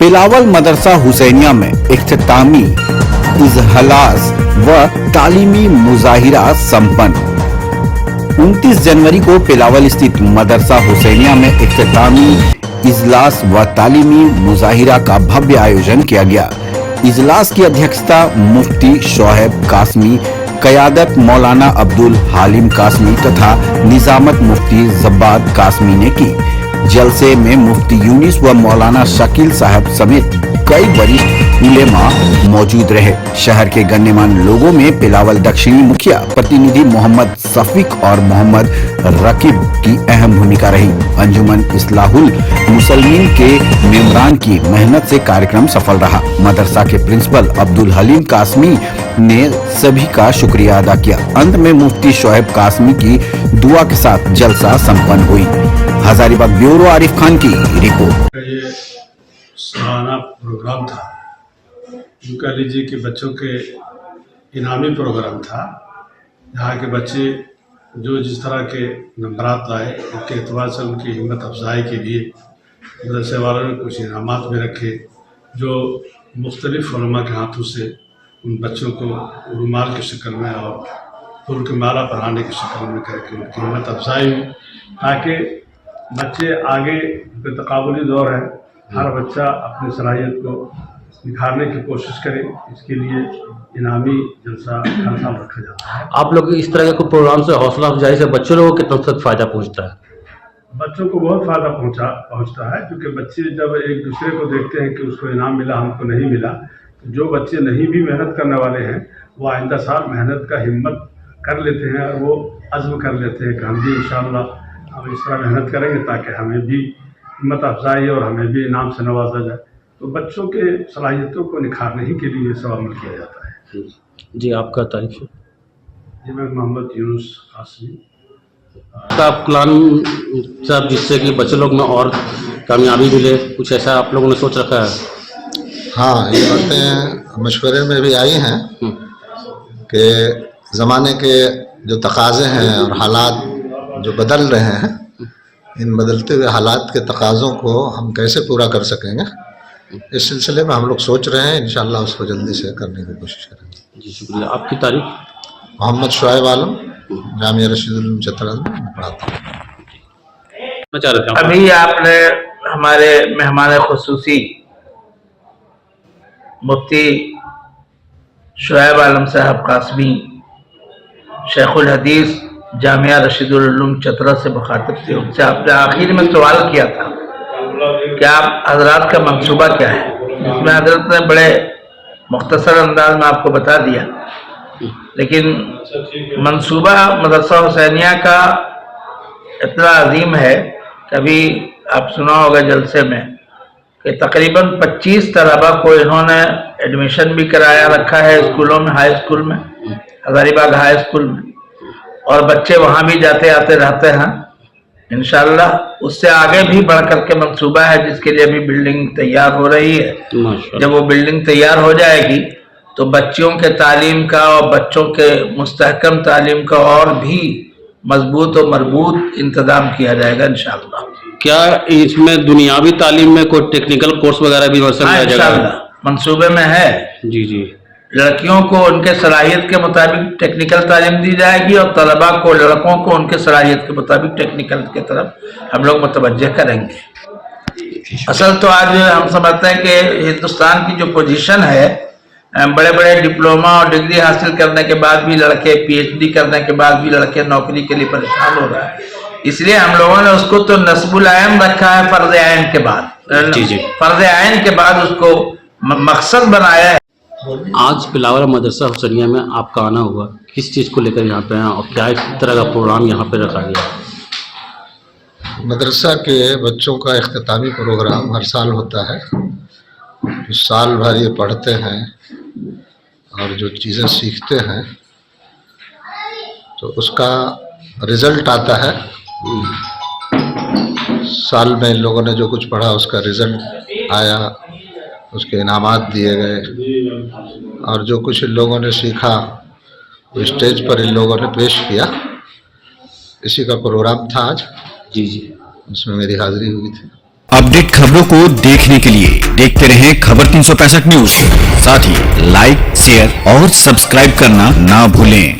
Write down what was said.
बिलावल मदरसा हुसैनिया में इख्तितामी इजहलास व तालीमी मुजाहिरा संपन्न। 29 जनवरी को बिलावल स्थित मदरसा हुसैनिया में इख्तितामी इजलास व तालीमी मुजाहिरा का भव्य आयोजन किया गया। इजलास की अध्यक्षता मुफ्ती शोएब कासमी, क़यादत मौलाना अब्दुल हालिम कासमी तथा निजामत मुफ्ती जब्बाद कासमी ने की। जलसे में मुफ्ती यूनिस व मौलाना शकील साहब समेत कई वरिष्ठ उलेमा मौजूद रहे। शहर के गण्यमान्य लोगों में बिलावल दक्षिणी मुखिया प्रतिनिधि मोहम्मद सफीक और मोहम्मद रकीब की अहम भूमिका रही। अंजुमन इस्लाहुल मुसलमीन के मेम्बरान की मेहनत से कार्यक्रम सफल रहा। मदरसा के प्रिंसिपल अब्दुल हलीम कासमी ने सभी का शुक्रिया अदा किया। अंत में मुफ्ती शोएब कासमी की दुआ के साथ जलसा संपन्न हुई। हजारीबाग ब्यूरो आरिफ खान की रिपोर्ट। ये सालाना प्रोग्राम था, यूँ कह लीजिए कि बच्चों के इनामी प्रोग्राम था। यहाँ के बच्चे जो जिस तरह के नंबरात लाए, उसके एतबार से उनकी हिम्मत अफजाई के लिए मदरसे वालों ने कुछ इनामात में रखे, जो मुख्तलिफ उलमा के हाथों से उन बच्चों को रुमाल की शक्ल में और फूल की माला पहनाने की शक्ल में करके उनकी हिम्मत अफजाई हुई, ताकि बच्चे आगे तकाबुली दौर है, हर बच्चा अपनी सलाहियत को निखारने की कोशिश करे। इसके लिए इनामी जलसा हर साल रखा जाता है। आप लोग इस तरह के कोई प्रोग्राम से हौसला अफजाई से बच्चों लोगों को कितना तक फायदा पहुंचता है? बच्चों को बहुत फायदा पहुंचता है, क्योंकि बच्चे जब एक दूसरे को देखते हैं कि उसको इनाम मिला, हमको नहीं मिला, तो जो बच्चे नहीं भी मेहनत करने वाले हैं वो आइंदा साल मेहनत का हिम्मत कर लेते हैं और वो अज़्म कर लेते हैं कि हम भी इंशाअल्लाह हम इस तरह मेहनत करेंगे ताकि हमें भी हिम्मत अफजाई और हमें भी इनाम से नवाजा जाए। तो बच्चों के सलाहियतों को निखारने ही के लिए सब अमल किया जाता है। जी, आपका तारीफ है। जी, मैं मोहम्मद यूनुस कासमी। आपका प्लान साहब जिससे कि बच्चे लोग में और कामयाबी मिले, कुछ ऐसा आप लोगों ने सोच रखा है? हाँ, ये बातें मशवरे में भी आई हैं कि ज़माने के जो तकाज़े हैं और हालात जो बदल रहे हैं, इन बदलते हुए हालात के तकाज़ों को हम कैसे पूरा कर सकेंगे, इस सिलसिले में हम लोग सोच रहे हैं। इंशाअल्लाह उसको जल्दी से करने की कोशिश करेंगे। जी, शुक्रिया। आपकी तारीफ? मोहम्मद शोएब आलम, जामिया रशीदुल उलूम चतरा में पढ़ाता हूँ। अभी आपने हमारे मेहमान खुसूसी मुफ्ती शोएब आलम साहब कासमी, शेखुल हदीस जामिया रशीदुल उलूम चतरा से मुखातिब थे। उनसे आपने आखिर में सवाल किया था कि आप हजरात का मंसूबा क्या है, जिसमें हजरत ने बड़े मुख्तसर अंदाज में आपको बता दिया। लेकिन मंसूबा मदरसा हुसैनिया का इतना अजीम है, कभी आप सुना होगा जलसे में कि तकरीबन 25 तलबा को इन्होंने एडमिशन भी कराया रखा है स्कूलों में, हाई स्कूल में, हजारीबाग हाई स्कूल में, और बच्चे वहाँ भी जाते आते रहते हैं। इंशाअल्लाह उससे आगे भी बढ़ करके मंसूबा है, जिसके लिए अभी बिल्डिंग तैयार हो रही है। जब वो बिल्डिंग तैयार हो जाएगी तो बच्चों के तालीम का और बच्चों के मुस्तहकम तालीम का और भी मजबूत और मरबूत इंतजाम किया जाएगा इंशाअल्लाह। क्या इसमें दुनियावी तालीम में कोई टेक्निकल कोर्स वगैरह भी इंशाअल्लाह मंसूबे में है। जी जी, लड़कियों को उनके सलाहियत के मुताबिक टेक्निकल तालीम दी जाएगी और तलबा को, लड़कों को उनके सलाहियत के मुताबिक टेक्निकल की तरफ हम लोग मुतवज्जह करेंगे। असल तो आज हम समझते हैं कि हिंदुस्तान की जो पोजीशन है, बड़े बड़े डिप्लोमा और डिग्री हासिल करने के बाद भी लड़के, पीएचडी करने के बाद भी लड़के नौकरी के लिए परेशान हो रहा है। इसलिए हम लोगों ने उसको तो नस्बुल आयन रखा है, फर्ज आयन के बाद, फर्ज आयन के बाद उसको मकसद बनाया है। आज बिलावल मदरसा हुसैनिया में आपका आना हुआ, किस चीज़ को लेकर यहाँ पे हैं और क्या इस तरह का प्रोग्राम यहाँ पे रखा गया? मदरसा के बच्चों का इख्तितामी प्रोग्राम हर साल होता है। जो साल भर ये पढ़ते हैं और जो चीज़ें सीखते हैं तो उसका रिज़ल्ट आता है। साल में इन लोगों ने जो कुछ पढ़ा उसका रिज़ल्ट आया, उसके इनामात दिए गए और जो कुछ इन लोगों ने सीखा वो स्टेज पर इन लोगों ने पेश किया। इसी का प्रोग्राम था आज। जी जी, उसमें मेरी हाज़िरी हुई थी। अपडेट खबरों को देखने के लिए देखते रहें खबर 365 न्यूज। साथ ही लाइक, शेयर और सब्सक्राइब करना ना भूलें।